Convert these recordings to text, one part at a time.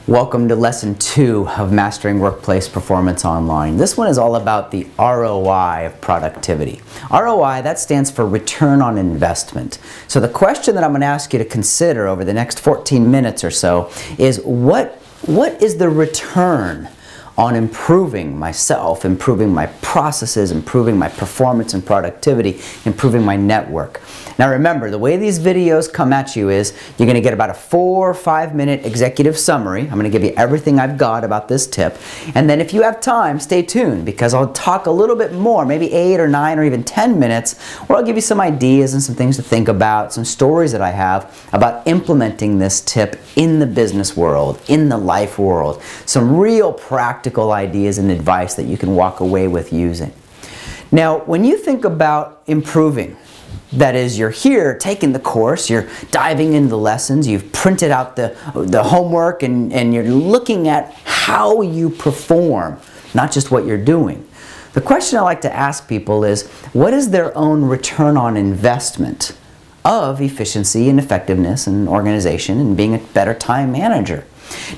Welcome to lesson 2 of Mastering Workplace Performance Online. This one is all about the ROI of productivity. ROI, that stands for return on investment. So the question that I'm going to ask you to consider over the next 14 minutes or so is what is the return on improving myself, improving my processes, improving my performance and productivity, improving my network. Now remember, the way these videos come at you is you're going to get about a 4 or 5 minute executive summary. I'm going to give you everything I've got about this tip. And then if you have time, stay tuned because I'll talk a little bit more, maybe 8 or 9 or even 10 minutes, where I'll give you some ideas and some things to think about, some stories that I have about implementing this tip in the business world, in the life world, some real practical ideas and advice that you can walk away with using. Now, when you think about improving, that is, you're here taking the course, you're diving into the lessons, you've printed out the homework, and you're looking at how you perform, not just what you're doing. The question I like to ask people is, what is their own return on investment of efficiency and effectiveness and organization and being a better time manager?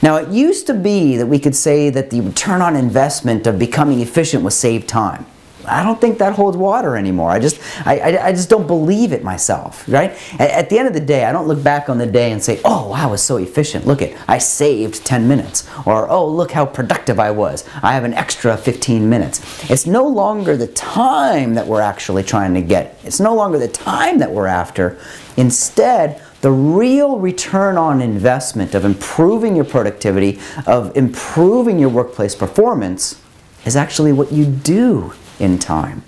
Now, it used to be that we could say that the return on investment of becoming efficient was save time. I don't think that holds water anymore. I just don't believe it myself, right? At the end of the day, I don't look back on the day and say, oh, I was so efficient. Look I saved 10 minutes. Or, oh, look how productive I was. I have an extra 15 minutes. It's no longer the time that we're actually trying to get. It's no longer the time that we're after. Instead, the real return on investment of improving your productivity, of improving your workplace performance, is actually what you do in time.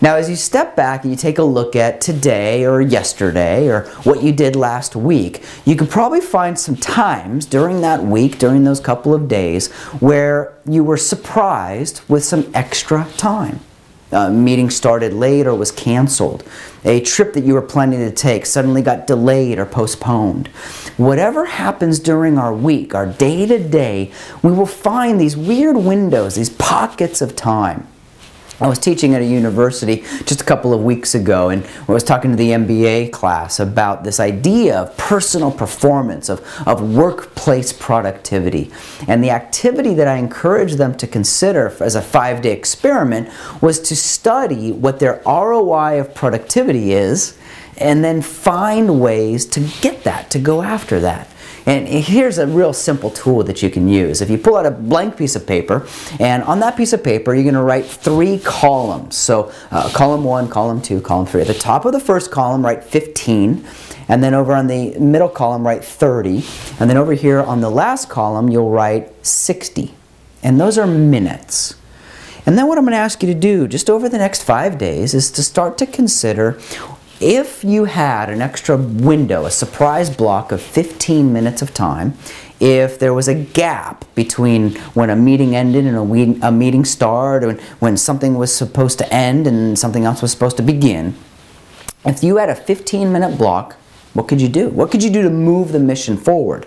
Now, as you step back and you take a look at today or yesterday or what you did last week, you could probably find some times during that week, during those couple of days, where you were surprised with some extra time. A meeting started late or was canceled. A trip that you were planning to take suddenly got delayed or postponed. Whatever happens during our week, our day-to-day, we will find these weird windows, these pockets of time. I was teaching at a university just a couple of weeks ago, and I was talking to the MBA class about this idea of personal performance, of workplace productivity. And the activity that I encouraged them to consider as a 5-day experiment was to study what their ROI of productivity is, and then find ways to get that, to go after that. And here's a real simple tool that you can use. If you pull out a blank piece of paper, and on that piece of paper you're going to write 3 columns. So column 1, column 2, column 3. At the top of the first column write 15, and then over on the middle column write 30, and then over here on the last column you'll write 60. And those are minutes. And then what I'm going to ask you to do just over the next 5 days is to start to consider, if you had an extra window, a surprise block of 15 minutes of time, if there was a gap between when a meeting ended and a meeting started, when something was supposed to end and something else was supposed to begin, if you had a 15-minute block, what could you do? What could you do to move the mission forward?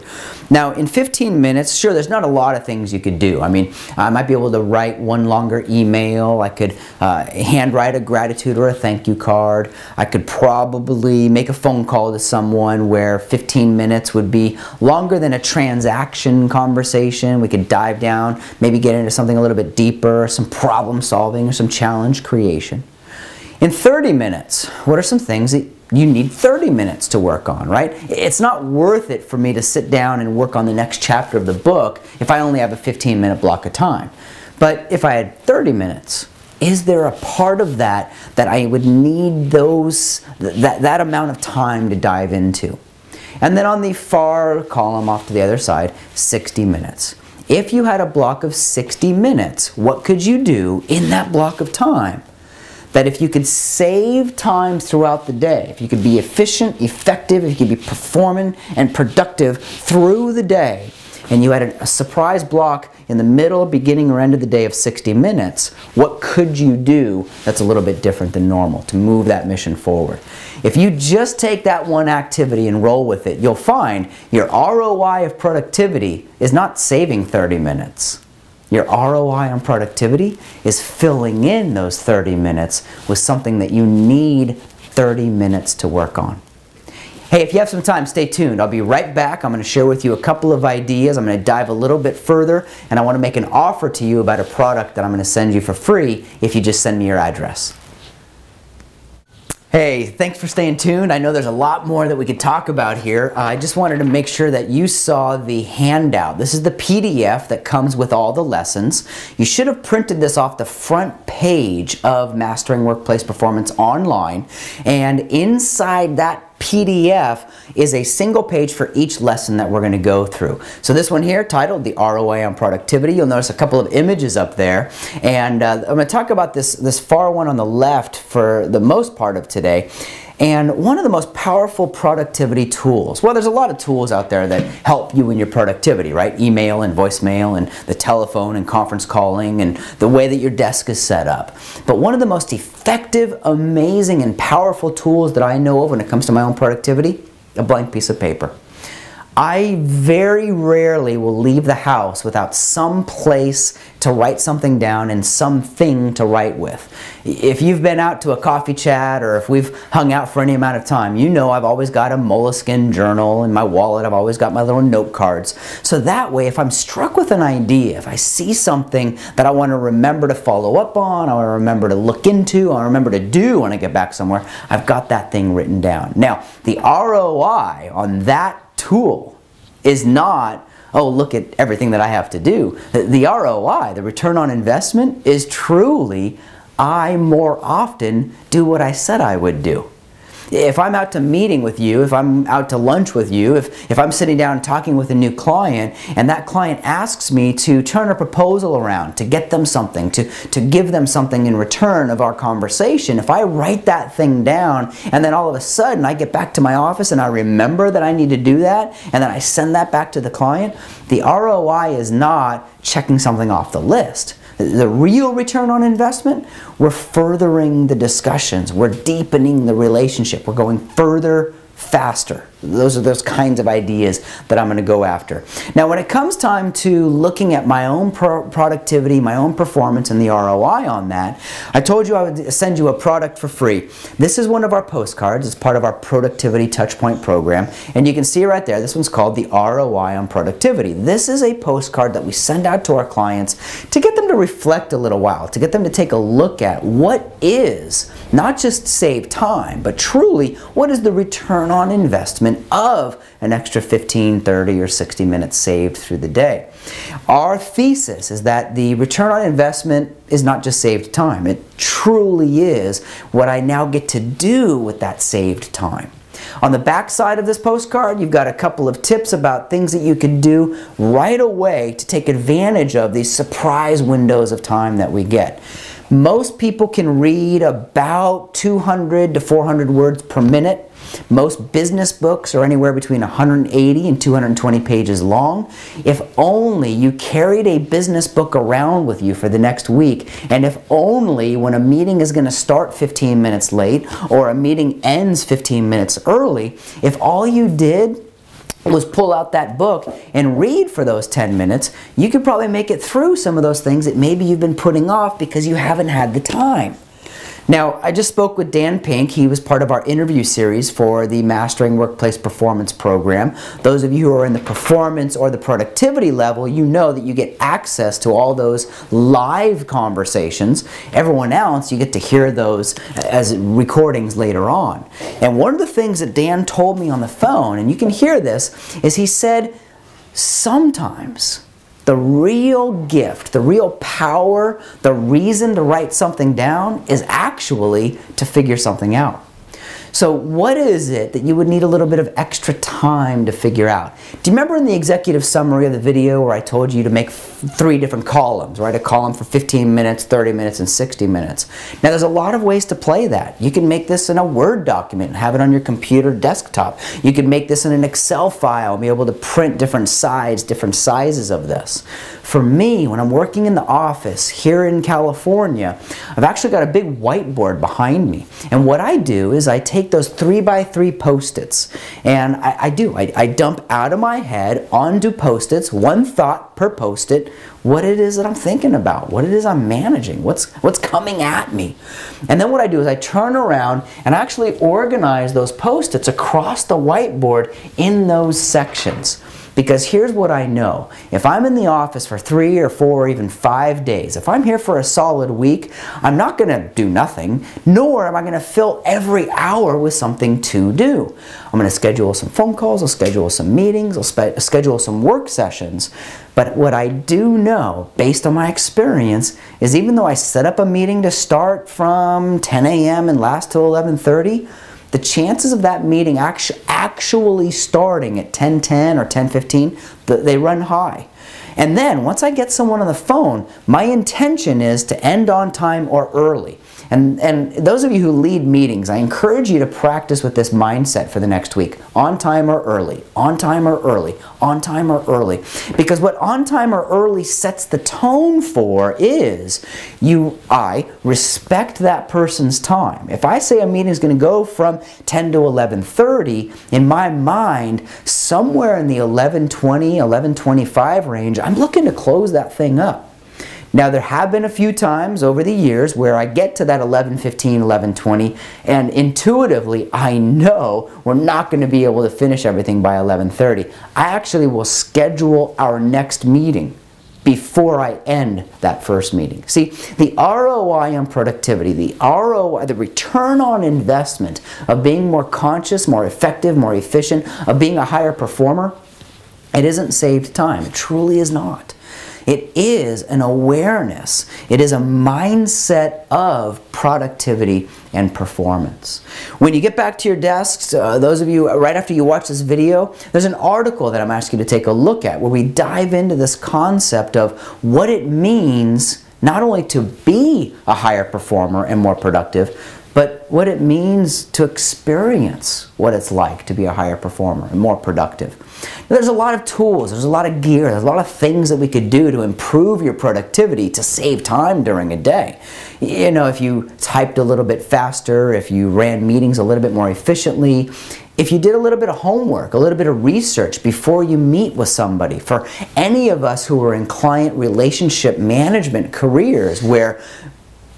Now, in 15 minutes, sure, there's not a lot of things you could do. I mean, I might be able to write one longer email. I could handwrite a gratitude or a thank you card. I could probably make a phone call to someone where 15 minutes would be longer than a transaction conversation. We could dive down, maybe get into something a little bit deeper, some problem solving or some challenge creation. In 30 minutes, what are some things that you need 30 minutes to work on, right? It's not worth it for me to sit down and work on the next chapter of the book if I only have a 15-minute block of time. But if I had 30 minutes, is there a part of that that I would need that amount of time to dive into? And then on the far column off to the other side, 60 minutes. If you had a block of 60 minutes, what could you do in that block of time? That if you could save time throughout the day, if you could be efficient, effective, if you could be performing and productive through the day, and you had a surprise block in the middle, beginning, or end of the day of 60 minutes, what could you do that's a little bit different than normal to move that mission forward? If you just take that one activity and roll with it, you'll find your ROI of productivity is not saving 30 minutes. Your ROI on productivity is filling in those 30 minutes with something that you need 30 minutes to work on. Hey, if you have some time, stay tuned. I'll be right back. I'm going to share with you a couple of ideas. I'm going to dive a little bit further, and I want to make an offer to you about a product that I'm going to send you for free if you just send me your address. Hey, thanks for staying tuned. I know there's a lot more that we could talk about here. I just wanted to make sure that you saw the handout. This is the PDF that comes with all the lessons. You should have printed this off the front page of Mastering Workplace Performance Online, and inside that PDF is a single page for each lesson that we're going to go through. So this one here, titled The ROI on Productivity, you'll notice a couple of images up there, and I'm going to talk about this far one on the left for the most part of today. And one of the most powerful productivity tools, well, there's a lot of tools out there that help you in your productivity, right? Email and voicemail and the telephone and conference calling and the way that your desk is set up. But one of the most effective, amazing, and powerful tools that I know of when it comes to my own productivity, a blank piece of paper. I very rarely will leave the house without some place to write something down and something to write with. If you've been out to a coffee chat or if we've hung out for any amount of time, you know I've always got a moleskin journal in my wallet. I've always got my little note cards. So that way, if I'm struck with an idea, if I see something that I want to remember to follow up on, I want to remember to look into, I want to remember to do when I get back somewhere, I've got that thing written down. Now, the ROI on that tool is not, oh, look at everything that I have to do. The ROI, the return on investment, is truly, I more often do what I said I would do. If I'm out to meeting with you, if I'm out to lunch with you, if I'm sitting down talking with a new client and that client asks me to turn a proposal around, to get them something, to give them something in return of our conversation, if I write that thing down and then all of a sudden I get back to my office and I remember that I need to do that and then I send that back to the client, the ROI is not checking something off the list. The real return on investment, we're furthering the discussions, we're deepening the relationship, we're going further, faster. Those are those kinds of ideas that I'm going to go after. Now, when it comes time to looking at my own productivity, my own performance, and the ROI on that, I told you I would send you a product for free. This is one of our postcards. It's part of our Productivity Touchpoint program, and you can see right there, this one's called the ROI on Productivity. This is a postcard that we send out to our clients to get them to reflect a little while, to get them to take a look at what is, not just save time, but truly, what is the return on investment of an extra 15, 30, or 60 minutes saved through the day. Our thesis is that the return on investment is not just saved time. It truly is what I now get to do with that saved time. On the back side of this postcard, you've got a couple of tips about things that you can do right away to take advantage of these surprise windows of time that we get. Most people can read about 200 to 400 words per minute. Most business books are anywhere between 180 and 220 pages long. If only you carried a business book around with you for the next week, and if only when a meeting is going to start 15 minutes late or a meeting ends 15 minutes early, if all you did was pull out that book and read for those 10 minutes, you could probably make it through some of those things that maybe you've been putting off because you haven't had the time. Now, I just spoke with Dan Pink. He was part of our interview series for the Mastering Workplace Performance program. Those of you who are in the performance or the productivity level, you know that you get access to all those live conversations. Everyone else, you get to hear those as recordings later on. And one of the things that Dan told me on the phone, and you can hear this, is he said, sometimes the real gift, the real power, the reason to write something down is actually to figure something out. So what is it that you would need a little bit of extra time to figure out? Do you remember in the executive summary of the video where I told you to make 3 different columns, right? A column for 15 minutes, 30 minutes, and 60 minutes. Now there's a lot of ways to play that. You can make this in a Word document and have it on your computer desktop. You can make this in an Excel file and be able to print different sides, different sizes of this. For me, when I'm working in the office here in California, I've actually got a big whiteboard behind me. And what I do is I take those 3x3 Post-its and I dump out of my head onto Post-its, 1 thought per Post-it, at what it is that I'm thinking about, what it is I'm managing, what's coming at me. And then what I do is I turn around and actually organize those Post-its across the whiteboard in those sections. Because here's what I know. If I'm in the office for 3 or 4 or even 5 days, if I'm here for a solid week, I'm not going to do nothing, nor am I going to fill every hour with something to do. I'm going to schedule some phone calls, I'll schedule some meetings, I'll schedule some work sessions. But what I do know, based on my experience, is even though I set up a meeting to start from 10 a.m. and last till 11:30, the chances of that meeting actually starting at 10:10 or 10:15, they run high. And then once I get someone on the phone, my intention is to end on time or early. And those of you who lead meetings, I encourage you to practice with this mindset for the next week. On time or early, on time or early, on time or early. Because what on time or early sets the tone for is I respect that person's time. If I say a meeting is going to go from 10 to 11:30, in my mind, somewhere in the 11:20, 11:25 range, I'm looking to close that thing up. Now, there have been a few times over the years where I get to that 11:15, 11:20, and intuitively I know we're not going to be able to finish everything by 11:30. I actually will schedule our next meeting before I end that first meeting. See, the ROI on productivity, the ROI, the return on investment of being more conscious, more effective, more efficient, of being a higher performer, it isn't saved time. It truly is not. It is an awareness. It is a mindset of productivity and performance. When you get back to your desks, those of you, right after you watch this video, there's an article that I'm asking you to take a look at where we dive into this concept of what it means not only to be a higher performer and more productive, but what it means to experience what it's like to be a higher performer and more productive. Now, there's a lot of tools, there's a lot of gear, there's a lot of things that we could do to improve your productivity, to save time during a day. You know, if you typed a little bit faster, if you ran meetings a little bit more efficiently, if you did a little bit of homework, a little bit of research before you meet with somebody. For any of us who are in client relationship management careers where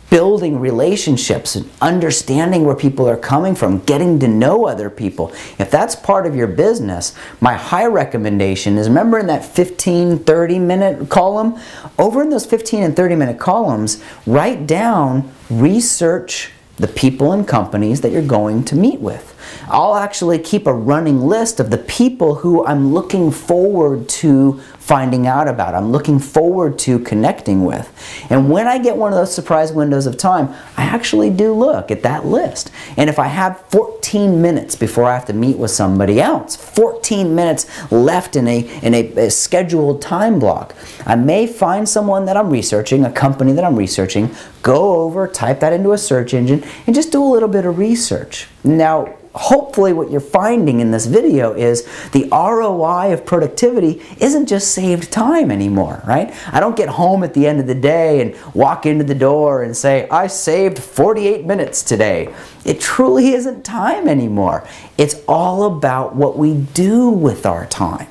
building relationships and understanding where people are coming from, getting to know other people. If that's part of your business, my high recommendation is, remember in that 15-30 minute column? Over in those 15 and 30 minute columns, write down, research the people and companies that you're going to meet with. I'll actually keep a running list of the people who I'm looking forward to finding out about, I'm looking forward to connecting with. And when I get one of those surprise windows of time, I actually do look at that list. And if I have 14 minutes before I have to meet with somebody else, 14 minutes left in a scheduled time block, I may find someone that I'm researching, a company that I'm researching, go over, type that into a search engine, and just do a little bit of research. Now, hopefully what you're finding in this video is the ROI of productivity isn't just saved time anymore, right? I don't get home at the end of the day and walk into the door and say, I saved 48 minutes today. It truly isn't time anymore. It's all about what we do with our time.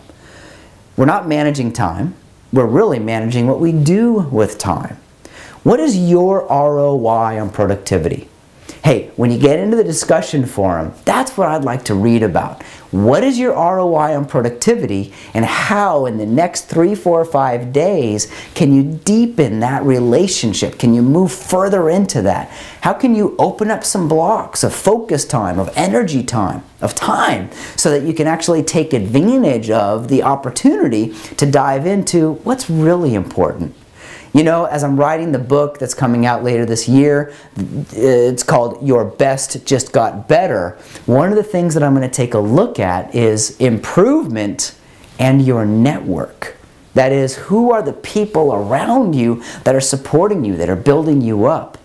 We're not managing time. We're really managing what we do with time. What is your ROI on productivity? Hey, when you get into the discussion forum, that's what I'd like to read about. What is your ROI on productivity, and how in the next 3, 4, 5 days can you deepen that relationship? Can you move further into that? How can you open up some blocks of focus time, of energy time, of time, so that you can actually take advantage of the opportunity to dive into what's really important? You know, as I'm writing the book that's coming out later this year, it's called Your Best Just Got Better. One of the things that I'm going to take a look at is improvement and your network. That is, who are the people around you that are supporting you, that are building you up?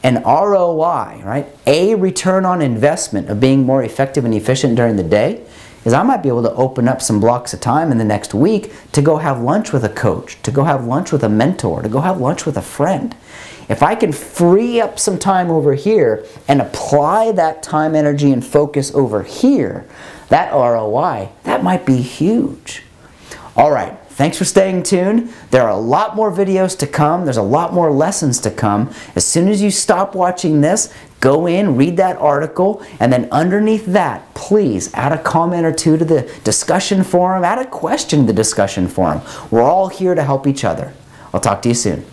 An ROI, right? A return on investment of being more effective and efficient during the day is I might be able to open up some blocks of time in the next week to go have lunch with a coach, to go have lunch with a mentor, to go have lunch with a friend. If I can free up some time over here and apply that time, energy, and focus over here, that ROI, that might be huge. All right, thanks for staying tuned. There are a lot more videos to come. There's a lot more lessons to come. As soon as you stop watching this, go in, read that article, and then underneath that, please add a comment or two to the discussion forum, add a question to the discussion forum. We're all here to help each other. I'll talk to you soon.